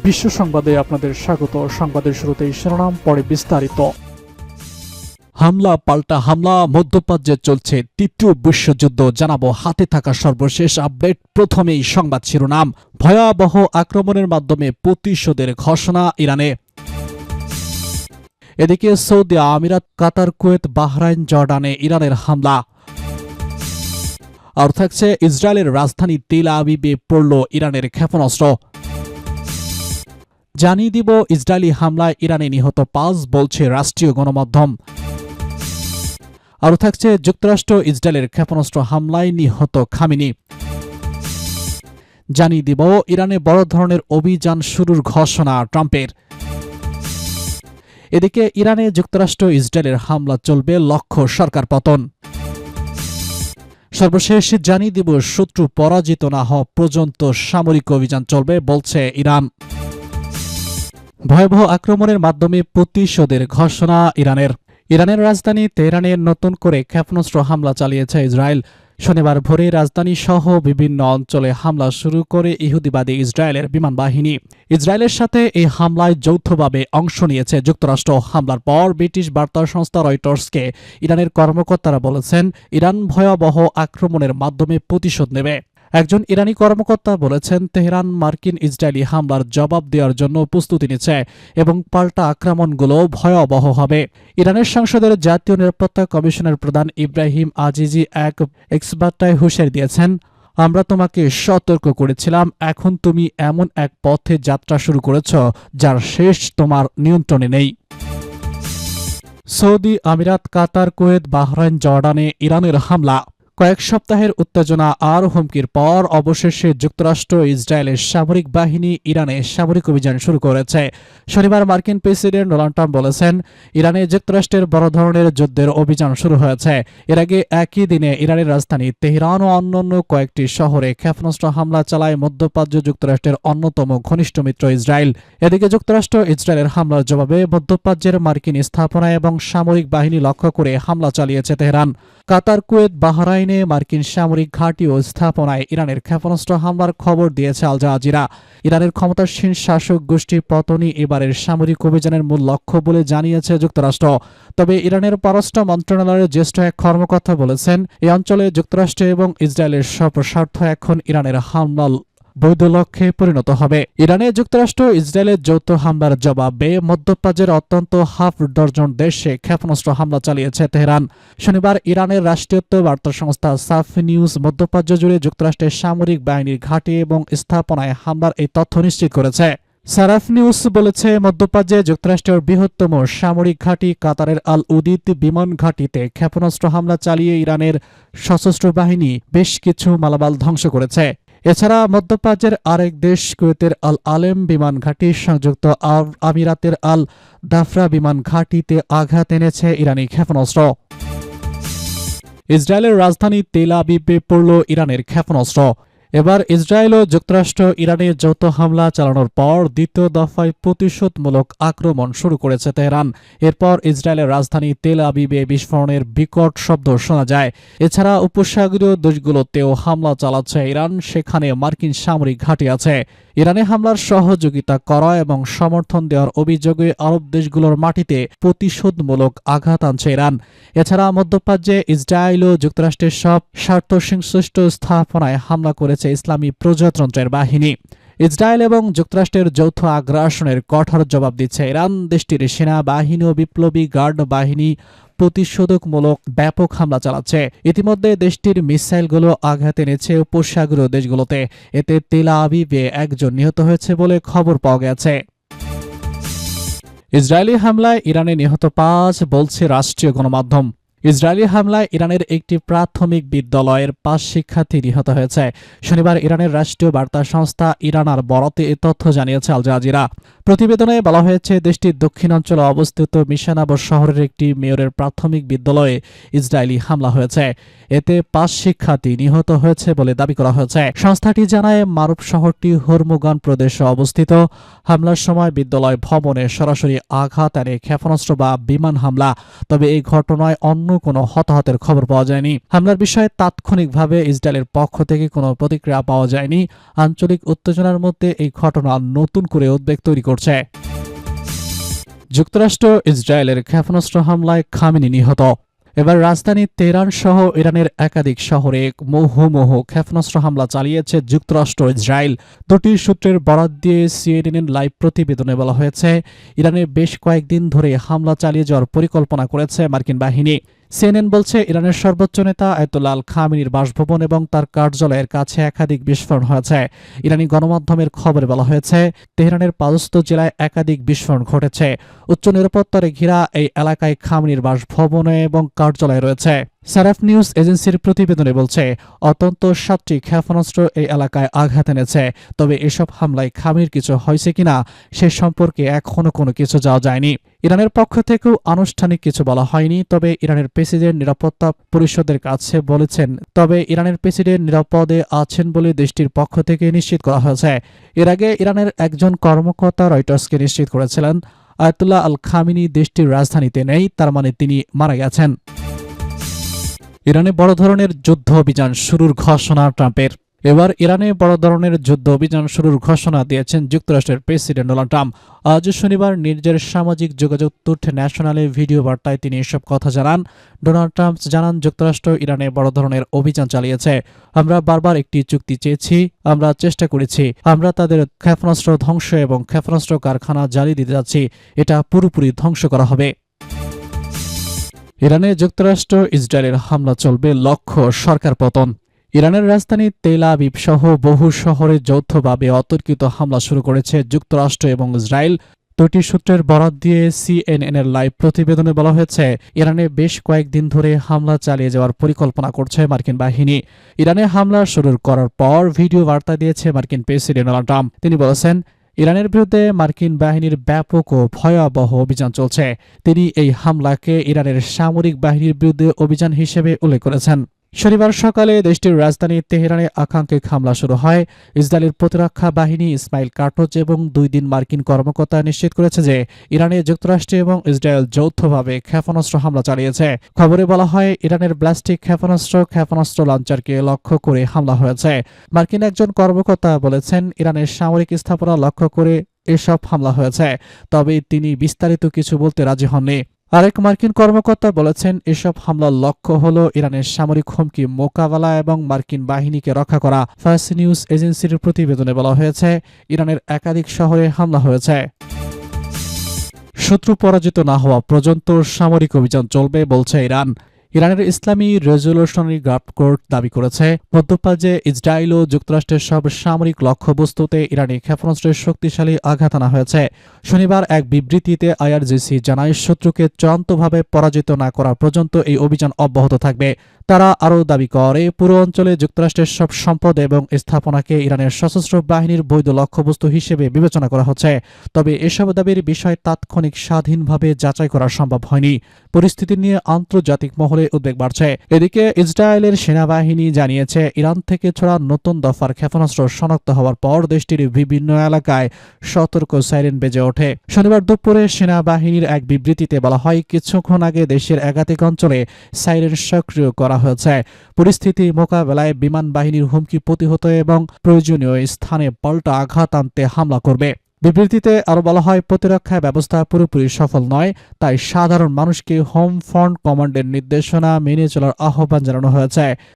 বিশ্ব সংবাদে আপনাদের স্বাগত। সংবাদের শুরুতেই শিরোনাম, পরে বিস্তারিত। হামলা পাল্টা হামলা, মধ্যপ্রাচ্যে চলছে তৃতীয় বিশ্বযুদ্ধ, জানাবো হাতে থাকা সর্বশেষ আপডেট। প্রথমেই সংবাদ শিরোনাম, ভয়াবহ আক্রমণের মাধ্যমে প্রতিশোধের ঘোষণা ইরানে। এদিকে সৌদি আমিরাত, কাতার, কুয়েত, বাহরাইন, জর্ডানে ইরানের হামলা। আর থাকছে ইসরায়েলের রাজধানী তেল আবিবে পড়ল ইরানের ক্ষেপণাস্ত্র। জানিয়ে দিব ইসরায়েলি হামলায় ইরানে নিহত 5, বলছে রাষ্ট্রীয় গণমাধ্যম। আরও থাকছে যুক্তরাষ্ট্র ইসরায়েলের ক্ষেপণাস্ত্র হামলায় নিহত খামেনি। জানিয়ে দিব ইরানে বড় ধরনের অভিযান শুরুর ঘোষণা ট্রাম্পের। এদিকে ইরানে যুক্তরাষ্ট্র ইসরায়েলের হামলা চলবে, লক্ষ্য সরকার পতন। সর্বশেষ জানিয়ে দিব শত্রু পরাজিত না হওয়া পর্যন্ত সামরিক অভিযান চলবে, বলছে ইরান। ভয়াবহ আক্রমণের মাধ্যমে প্রতিশোধের ঘোষণা ইরানের। ইরানের রাজধানী তেহরানে নতুন করে ক্ষেপণাস্ত্র হামলা চালিয়েছে ইসরায়েল। শনিবার ভোরে রাজধানী সহ বিভিন্ন অঞ্চলে হামলা শুরু করে ইহুদিবাদী ইসরায়েলের বিমান বাহিনী। ইসরায়েলের সাথে এই হামলায় যৌথভাবে অংশ নিয়েছে যুক্তরাষ্ট্র। হামলার পর ব্রিটিশ বার্তা সংস্থা রয়টার্সকে ইরানের কর্মকর্তারা বলেছেন, ইরান ভয়াবহ আক্রমণের মাধ্যমে প্রতিশোধ নেবে। একজন ইরানি কর্মকর্তা বলেছেন, তেহরান মার্কিন ইসরায়েলি হামলার জবাব দেওয়ার জন্য প্রস্তুতি নিচ্ছে এবং পাল্টা আক্রমণগুলো ভয়াবহ হবে। ইরানের সংসদের জাতীয় নিরাপত্তা কমিশনের প্রধান ইব্রাহিম আজিজি এক এক্সবার্তায় হুঁশিয়ারি দিয়েছেন, আমরা তোমাকে সতর্ক করেছিলাম, এখন তুমি এমন এক পথে যাত্রা শুরু করেছ যার শেষ তোমার নিয়ন্ত্রণে নেই। সৌদি আমিরাত, কাতার, কুয়েত, বাহরাইন, জর্ডানে ইরানের হামলা। কয়েক সপ্তাহের উত্তেজনা আর হুমকির পর অবশেষে যুক্তরাষ্ট্র ইসরায়েলের সামরিক বাহিনী ইরানে সামরিক অভিযান শুরু করেছে। শনিবার মার্কিন প্রেসিডেন্ট ডোনাল্ড ট্রাম্প বলেছেন, ইরানে যুক্তরাষ্ট্রের বড় ধরনের যুদ্ধের অভিযান শুরু হয়েছে। এর আগে একই দিনে ইরানের রাজধানী তেহরান ও অন্যান্য কয়েকটি শহরে ক্ষেপণাস্ত্র হামলা চালায় মধ্যপ্রাচ্য যুক্তরাষ্ট্রের অন্যতম ঘনিষ্ঠ মিত্র ইসরায়েল। এদিকে যুক্তরাষ্ট্র ইসরায়েলের হামলার জবাবে মধ্যপ্রাচ্যের মার্কিন স্থাপনা এবং সামরিক বাহিনী লক্ষ্য করে হামলা চালিয়েছে তেহরান। কাতার, কুয়েত, বাহরাইনে মার্কিন সামরিক ঘাঁটি ও স্থাপনায় ইরানের ক্ষেপণাস্ত্র হামলার খবর দিয়েছে আল জাজিরা। ইরানের ক্ষমতাসীন শাসক গোষ্ঠী পতনই এবারের সামরিক অভিযানের মূল লক্ষ্য বলে জানিয়েছে যুক্তরাষ্ট্র। তবে ইরানের পররাষ্ট্র মন্ত্রণালয়ের জ্যেষ্ঠ এক কর্মকর্তা বলেছেন, এই অঞ্চলে যুক্তরাষ্ট্র এবং ইসরায়েলের স্বার্থ এখন ইরানের হামলা বৈধ লক্ষ্যে পরিণত হবে। ইরানে যুক্তরাষ্ট্র ইসরায়েলের যৌথ হামলার জবাবে মধ্যপ্রাচ্যের অত্যন্ত হাফ ডজন দেশে ক্ষেপণাস্ত্র হামলা চালিয়েছে তেহরান। শনিবার ইরানের রাষ্ট্রীয়ত্ব বার্তা সংস্থা সাফ নিউজ মধ্যপ্রাচ্য জুড়ে যুক্তরাষ্ট্রের সামরিক বাহিনীর ঘাঁটি এবং স্থাপনায় হামলার এই তথ্য নিশ্চিত করেছে। সারাফ নিউজ বলেছে, মধ্যপ্রাচ্যে যুক্তরাষ্ট্রের বৃহত্তম সামরিক ঘাঁটি কাতারের আল উদিদ বিমান ঘাঁটিতে ক্ষেপণাস্ত্র হামলা চালিয়ে ইরানের সশস্ত্র বাহিনী বেশ কিছু মালামাল ধ্বংস করেছে। এছাড়া মধ্যপ্রাচ্যের আরেক দেশ কুয়েতের আল আলেম বিমান ঘাঁটি, সংযুক্ত আরব আমিরাতের আল দাফরা বিমান ঘাঁটিতে আঘাত এনেছে ইরানি ক্ষেপণাস্ত্র। ইসরায়েলের রাজধানী তেল আবিবে পড়ল ইরানের ক্ষেপণাস্ত্র। এবার ইসরায়েল ও যুক্তরাষ্ট্র ইরানে যৌথ হামলা চালানোর পর দ্বিতীয় দফায় প্রতিশোধমূলক আক্রমণ শুরু করেছে তেহরান। এরপর ইসরায়েলের রাজধানী তেল আবিবে বিস্ফোরণের বিকট শব্দ শোনা যায়। এছাড়া উপসাগরীয় দেশগুলোতেও হামলা চালাচ্ছে ইরান, সেখানে মার্কিন সামরিক ঘাঁটি আছে। ইরানে হামলার সহযোগিতা করা এবং সমর্থন দেওয়ার অভিযোগে আরব দেশগুলোর মাটিতে প্রতিশোধমূলক আঘাত আনছে ইরান। এছাড়া মধ্যপ্রাচ্যে ইসরায়েল ও যুক্তরাষ্ট্রের সব স্বার্থসংশ্লিষ্ট স্থাপনায় হামলা করেছে ইসলামী প্রজাতন্ত্রের বাহিনী। ইসরায়েল এবং যুক্তরাষ্ট্রের যৌথ আগ্রাসনের কঠোর জবাব দিচ্ছে ইরান। দেশটির সেনাবাহিনী ও বিপ্লবী গার্ড বাহিনী প্রতিশোধকমূলক ব্যাপক হামলা চালাচ্ছে। ইতিমধ্যে দেশটির মিসাইলগুলো আঘাত এনেছে উপসাগরীয় দেশগুলোতে। এতে তেল আবিবে একজন নিহত হয়েছে বলে খবর পাওয়া গেছে। ইসরায়েলি হামলায় ইরানে নিহত 5, বলছে রাষ্ট্রীয় গণমাধ্যম। ইসরায়েলি হামলায় ইরানের একটি প্রাথমিক বিদ্যালয়ের 5 শিক্ষার্থী নিহত হয়েছে। শনিবার ইরানের রাষ্ট্রীয় বার্তা সংস্থা ইরানার বরাতে এ তথ্য জানিয়েছে আল জাজিরা। প্রতিবেদনে বলা হয়েছে, দেশটির দক্ষিণাঞ্চলে অবস্থিত মিশানাবর শহরের একটি মেয়রের প্রাথমিক বিদ্যালয়ে ইসরায়েলি হামলা হয়েছে। এতে 5 শিক্ষার্থী নিহত হয়েছে বলে দাবি করা হয়েছে। সংস্থাটি জানায়, মারুফ শহরটি হরমুগান প্রদেশে অবস্থিত। হামলার সময় বিদ্যালয় ভবনে সরাসরি আঘাত আনে ক্ষেপণাস্ত্র বা বিমান হামলা। তবে এই ঘটনায় অন্য কোনো হতাহতের খবর পাওয়া যায়নি। হামলার বিষয়ে তাৎক্ষণিকভাবে ইসরায়েলের পক্ষ থেকে কোনো প্রতিক্রিয়া পাওয়া যায়নি। আঞ্চলিক উত্তেজনার মধ্যে এই ঘটনা নতুন করে উদ্বেগ তৈরি করছে। যুক্তরাষ্ট্র ইসরায়েলের ক্ষেপণাস্ত্র হামলায় খামেনি নিহত। এবার রাজধানী তেহরান সহ ইরানের একাধিক শহরে মুহুর্মুহু ক্ষেপণাস্ত্র হামলা চালিয়েছে যুক্তরাষ্ট্র ইসরায়েল। দুটি সূত্রের বরাত দিয়ে সিএনএন লাইভ প্রতিবেদনে বলা হয়েছে, ইরানে বেশ কয়েকদিন ধরে হামলা চালিয়ে যাওয়ার পরিকল্পনা করেছে মার্কিন বাহিনী। সিএনএন বলছে, ইরানের সর্বোচ্চ নেতা আয়াতুল্লাহ আল খামেনির বাসভবন এবং তার কার্যালয়ের কাছে একাধিক বিস্ফোরণ হয়েছে। ইরানি গণমাধ্যমের খবরে বলা হয়েছে, তেহরানের পারস্ত জেলায় একাধিক বিস্ফোরণ ঘটেছে। উচ্চ নিরাপত্তারে ঘেরা এই এলাকায় খামেনির বাসভবনে এবং কার্যালয় রয়েছে। সারাফ নিউজ এজেন্সির প্রতিবেদনে বলছে, অন্তত 7টি ক্ষেপণাস্ত্র এই এলাকায় আঘাত এনেছে। তবে এসব হামলায় খামেনির কিছু হয়েছে কিনা সে সম্পর্কে এখনো কোনো কিছু জানা যায়নি। ইরানের পক্ষ থেকেও আনুষ্ঠানিক কিছু বলা হয়নি। তবে ইরানের প্রেসিডেন্ট নিরাপত্তা পরিষদের কাছে বলেছেন, ইরানের প্রেসিডেন্ট নিরাপদে আছেন বলে দেশটির পক্ষ থেকে নিশ্চিত করা হয়েছে। এর আগে ইরানের একজন কর্মকর্তা রয়টার্সকে নিশ্চিত করেছিলেন, আয়াতুল্লাহ আল খামেনি দেশটির রাজধানীতে নেই, তার মানে তিনি মারা গেছেন। ইরানে বড় ধরনের যুদ্ধ অভিযান শুরুর ঘোষণা ট্রাম্পের। এবার ইরানে বড় ধরনের যুদ্ধ অভিযান শুরুর ঘোষণা দিয়েছেন যুক্তরাষ্ট্রের প্রেসিডেন্ট ডোনাল্ড ট্রাম্প। আজ শনিবার নিজের সামাজিক যোগাযোগ ট্রুথ ন্যাশনালে ভিডিও বার্তায় তিনি এসব কথা জানান। ডোনাল্ড ট্রাম্প জানান, যুক্তরাষ্ট্র ইরানে বড় ধরনের অভিযান চালিয়েছে। আমরা বারবার একটি চুক্তি চেয়েছি, আমরা চেষ্টা করেছি, আমরা তাদের ক্ষেপণাস্ত্র ধ্বংস এবং ক্ষেপণাস্ত্র কারখানা জ্বালিয়ে দিতে যাচ্ছি। এটা পুরোপুরি ধ্বংস করা হবে। ইরানে যুক্তরাষ্ট্র ইসরায়েলের হামলা চলবে, লক্ষ্য সরকার পতন। ইরানের রাজধানী তেল আবিব সহ বহু শহরে যৌথভাবে অতর্কিত হামলা শুরু করেছে যুক্তরাষ্ট্র এবং ইসরায়েল। দুটি সূত্রের বরাত দিয়ে সিএনএনের লাইভ প্রতিবেদনে বলা হয়েছে, ইরানে বেশ কয়েকদিন ধরে হামলা চালিয়ে যাওয়ার পরিকল্পনা করছে মার্কিন বাহিনী। ইরানে হামলা শুরু করার পর ভিডিও বার্তা দিয়েছে মার্কিন প্রেসিডেন্ট ডোনাল্ড ট্রাম্প। তিনি বলেছেন, ইরানের বিরুদ্ধে মার্কিন বাহিনীর ব্যাপক ও ভয়াবহ অভিযান চলছে। তিনি এই হামলাকে ইরানের সামরিক বাহিনীর বিরুদ্ধে অভিযান হিসেবে উল্লেখ করেছেন। শনিবার সকালে দেশটির রাজধানী তেহরানে আকাঙ্ক্ষিত হামলা শুরু হয়। ইসরায়েলের প্রতিরক্ষা বাহিনী ইসমাইল কাটোচ এবং 2 দিন মার্কিন কর্মকর্তা নিশ্চিত করেছে যে ইরানে যুক্তরাষ্ট্র এবং ইসরায়েল যৌথভাবে ক্ষেপণাস্ত্র হামলা চালিয়েছে। খবরে বলা হয়, ইরানের ব্যালিস্টিক ক্ষেপণাস্ত্র লঞ্চারকে লক্ষ্য করে হামলা হয়েছে। মার্কিন একজন কর্মকর্তা বলেছেন, ইরানের সামরিক স্থাপনা লক্ষ্য করে এসব হামলা হয়েছে। তবে তিনি বিস্তারিত কিছু বলতে রাজি হননি। আরেক মার্কিন কর্মকর্তা বলেছেন, এসব হামলার লক্ষ্য হল ইরানের সামরিক হুমকি মোকাবেলা এবং মার্কিন বাহিনীকে রক্ষা করা। ফার্স্ট নিউজ এজেন্সির প্রতিবেদনে বলা হয়েছে, ইরানের একাধিক শহরে হামলা হয়েছে। শত্রু পরাজিত না হওয়া পর্যন্ত সামরিক অভিযান চলবে বলছে ইরান। ইরানের ইসলামী রেজলিউশনারি গার্ড কোর্ট দাবি করেছে, মধ্যপ্রাচ্যে ইসরায়েল ও যুক্তরাষ্ট্রের সব সামরিক লক্ষ্যবস্তুতে ইরানি ক্ষেপণাস্ত্রের শক্তিশালী আঘাত আনা হয়েছে। শনিবার এক বিবৃতিতে আইআরজিসি জানায়, শত্রুকে চূড়ান্তভাবে পরাজিত না করা পর্যন্ত এই অভিযান অব্যাহত থাকবে। তারা আরও দাবি করে, পুরো অঞ্চলে যুক্তরাষ্ট্রের সব সম্পদ এবং স্থাপনাকে ইরানের সশস্ত্র বাহিনীর বৈধ লক্ষ্যবস্তু হিসেবে বিবেচনা করা হচ্ছে। তবে এসব দাবির বিষয় তাৎক্ষণিক স্বাধীনভাবে যাচাই করা সম্ভব হয়নি। পরিস্থিতি নিয়ে আন্তর্জাতিক মহলে উদ্বেগ বাড়ছে। এদিকে ইসরায়েলের সেনাবাহিনী জানিয়েছে, ইরান থেকে ছোড়া নতুন দফার ক্ষেপণাস্ত্র শনাক্ত হওয়ার পর দেশটির বিভিন্ন এলাকায় সতর্ক সাইরেন বেজে ওঠে। শনিবার দুপুরে সেনাবাহিনীর এক বিবৃতিতে বলা হয়, কিছুক্ষণ আগে দেশের একাধিক অঞ্চলে সাইরেন সক্রিয় করা হয়েছে। পরিস্থিতি মোকাবেলায় বিমান বাহিনীর হুমকি প্রতিহত এবং প্রয়োজনীয় স্থানে পাল্টা আঘাত আনতে হামলা করবে। বিবৃতিতে আরও বলা হয়, প্রতিরক্ষা ব্যবস্থা পুরোপুরি সফল নয়, তাই সাধারণ মানুষকে হোম ফ্রন্ট কমান্ডের নির্দেশনা মেনে চলার আহ্বান জানানো হয়েছে।